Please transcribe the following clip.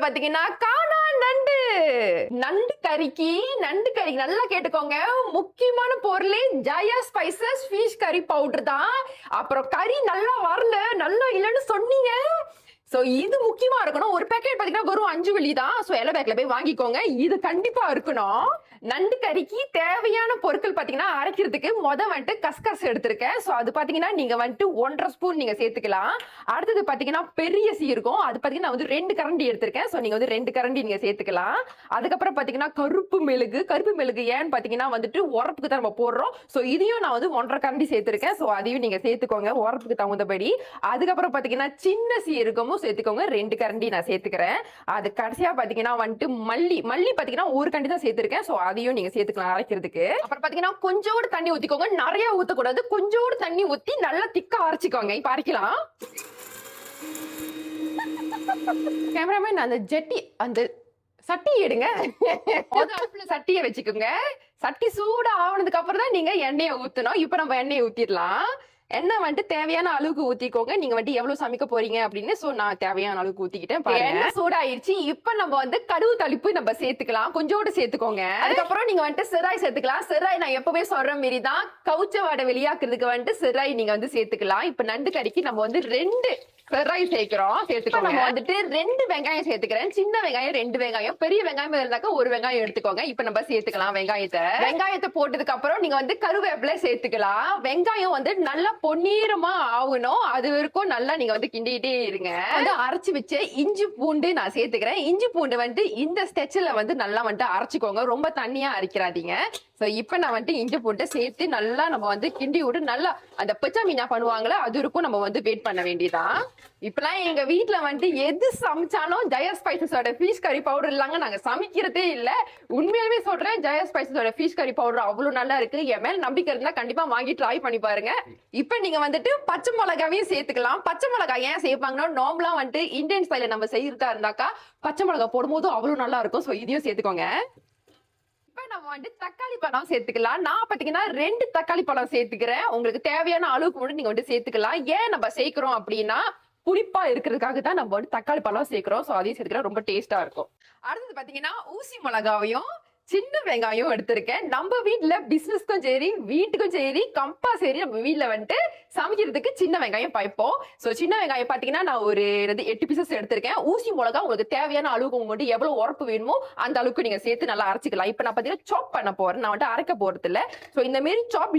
பாத்தீங்கன்னா காணா நண்டு. நண்டு கறி நல்லா கேட்டுக்கோங்க. முக்கியமான பொருளே ஜயா ஸ்பைசஸ் ஃபிஷ் கறி பவுடர் தான். அப்புறம் கறி நல்லா வரல, நல்லா இல்லைன்னு சொன்னீங்க. சோ இது முக்கியமா இருக்கணும். ஒரு பேக்கெட் பாத்தீங்கன்னா வெறும் 5 வெள்ளி தான். சோ எல்லோ பேக்ல போய் வாங்கிக்கோங்க. இது கண்டிப்பா இருக்கணும். நண்டு கறிக்கு தேவையான பொருட்கள் பாத்தீங்கன்னா அரைக்கிறதுக்கு வந்துட்டு கஸ்கஸ் எடுத்திருக்கேன். சோ அது பாத்தீங்கன்னா நீங்க வந்துட்டு 1.5 ஸ்பூன் நீங்க சேர்த்துக்கலாம். அடுத்தது பாத்தீங்கன்னா பெரிய சீரகம், அது பாத்தீங்கன்னா நான் வந்து 2 கரண்டி எடுத்திருக்கேன். சோ நீங்க வந்து 2 கரண்டி நீங்க சேர்த்துக்கலாம். அதுக்கப்புறம் பாத்தீங்கன்னா கருப்பு மிளகு ஏன்னு பாத்தீங்கன்னா வந்துட்டு உரப்புக்கு தான் நம்ம போடுறோம். சோ இதையும் நான் வந்து 1.5 கரண்டி சேர்த்திருக்கேன். சோ அதையும் நீங்க சேர்த்துக்கோங்க உரப்புக்கு தகுந்தபடி. அதுக்கப்புறம் பாத்தீங்கன்னா சின்ன சீரகமும் சேர்த்துக்கோங்க. 2 கரண்டி நான் சேர்த்துக்கிறேன். அது கடைசியா பாத்தீங்கன்னா வந்துட்டு மல்லி பாத்தீங்கன்னா 1 கரண்டி தான் சேர்த்திருக்கேன். சோ அதையும் நீங்க சேர்த்துக்கலாம் அரைக்கிறதுக்கு. அப்புறம் பாத்தீங்கன்னா கொஞ்சோடு தண்ணி ஊத்திக்கோங்க. நிறைய ஊத்தக்கூடாது. கொஞ்சோடு தண்ணி ஊத்தி நல்லா திக்கா அரைச்சிக்கோங்க. இப்ப அரைக்கலாம். கேமராமேன் அந்த சட்டி எடுங்க. அடுப்புல சட்டியை வச்சுக்கோங்க. சட்டி சூடா ஆனதுக்கு அப்புறம் தான் நீங்க எண்ணெயை ஊத்தணும். இப்ப நம்ம எண்ணெயை ஊத்திடலாம். எண்ணெய் வந்துட்டு தேவையான அளவுக்கு ஊத்திக்கோங்க. நீங்க வந்துட்டு எவ்வளவு சமைக்க போறீங்க அப்படின்னு. சோ நான் தேவையான அளவுக்கு ஊத்திக்கிட்டேன். எண்ணெய் சூடாயிருச்சு. இப்ப நம்ம வந்து கடுகு தாளிப்பு நம்ம சேர்த்துக்கலாம். கொஞ்சோடு சேர்த்துக்கோங்க. அதுக்கப்புறம் நீங்க வந்துட்டு சிராய் சேர்த்துக்கலாம். சிராய் நான் எப்பவே சொல்ற மாரி தான் கவுச்ச வாடை வெளியாக்குறதுக்கு வந்துட்டு சிராய் நீங்க வந்து சேர்த்துக்கலாம். இப்ப நண்டு கறிக்கு நம்ம வந்து 2 சிராய் சேர்த்துக்கோங்க. நம்ம வந்துட்டு 2 வெங்காயம் சேர்த்துக்கிறேன். சின்ன வெங்காயம் 2 வெங்காயம், பெரிய வெங்காயம் இருந்தாக்கா 1 வெங்காயம் எடுத்துக்கோங்க. இப்ப நம்ம சேர்த்துக்கலாம் வெங்காயத்தை போட்டதுக்கு அப்புறம் நீங்க வந்து கருவேப்பிலை சேர்த்துக்கலாம். வெங்காயம் வந்து நல்லா பொன்னீரமா ஆகணும். அது வரைக்கும் நல்லா நீங்க வந்து கிண்டிட்டே இருங்க. வந்து அரைச்சு வச்ச இஞ்சி பூண்டு நான் சேர்த்துக்கிறேன். இஞ்சி பூண்டு வந்து இந்த ஸ்டெச்ல வந்து நல்லா வந்துட்டு அரைச்சுக்கோங்க. ரொம்ப தண்ணியா அரைக்கிறாதீங்க. சோ இப்ப நான் வந்துட்டு இஞ்சி பூண்டு சேர்த்து நல்லா நம்ம வந்து கிண்டி விட்டு நல்லா அந்த பச்சை மீனா பண்ணுவாங்களா அது இருக்கும். நம்ம வந்து வெயிட் பண்ண வேண்டியதான். இப்பெல்லாம் எங்க வீட்டுல வந்துட்டு எது சமைச்சாலும் ஜயா ஸ்பைசஸோட ஃபிஷ் கறி பவுடர் இல்லாங்க நாங்க சமைக்கிறதே இல்ல. உண்மையாவே சொல்றேன், ஜயா ஸ்பைசஸோட ஃபிஷ் கறி பவுடர் அவ்வளவு நல்லா இருக்கு. என் மேல நம்பிக்கை இருந்தா கண்டிப்பா வாங்கி ட்ரை பண்ணி பாருங்க. இப்ப நீங்க வந்துட்டு பச்சை மிளகாவையும் சேர்த்துக்கலாம். பச்சை மிளகாய் ஏன் சேர்ப்பாங்கன்னா நார்மலா வந்துட்டு இந்தியன் ஸ்டைல நம்ம செய்யறதா இருந்தாக்கா பச்சை மிளகாய் போடும்போது அவ்வளவு நல்லா இருக்கும். சோ இதையும் சேர்த்துக்கோங்க. இப்ப நம்ம வந்து தக்காளி பழம் சேர்த்துக்கலாம். நான் பாத்தீங்கன்னா 2 தக்காளி பழம் சேர்த்துக்கிறேன். உங்களுக்கு தேவையான அளவுக்கு மட்டும் நீங்க வந்து சேர்த்துக்கலாம். ஏன் நம்ம சேர்க்கிறோம் அப்படின்னா புளிப்பா இருக்கிறதுக்காக தான் நம்ம வந்து தக்காளி பழம் சேர்க்கிறோம். சோ அதையும் சேர்த்துக்கலாம். ரொம்ப டேஸ்டா இருக்கும். அடுத்தது பாத்தீங்கன்னா ஊசி மிளகாவையும் சின்ன வெங்காயம் எடுத்திருக்கேன். நம்ம வீட்டுல பிசினஸ்க்கும் சரி வீட்டுக்கும் சரி கம்பல்சரி நம்ம வீட்டுல வந்துட்டு சமைக்கிறதுக்கு சின்ன வெங்காயம் பாய்ப்போம். சோ சின்ன வெங்காயம் பாத்தீங்கன்னா நான் ஒரு 8 பீசஸ் எடுத்திருக்கேன். ஊசி மிளகா உங்களுக்கு தேவையான அளவுக்கு உங்களுக்கு எவ்வளவு உரப்பு வேணுமோ அந்த அளவுக்கு நீங்க சேர்த்து நல்லா அரைச்சிக்கலாம். இப்ப நான் பாத்தீங்கன்னா சாப் பண்ண போறேன். நான் வந்துட்டு அரைக்க போறது இல்ல. சோ இந்த மாதிரி சாப்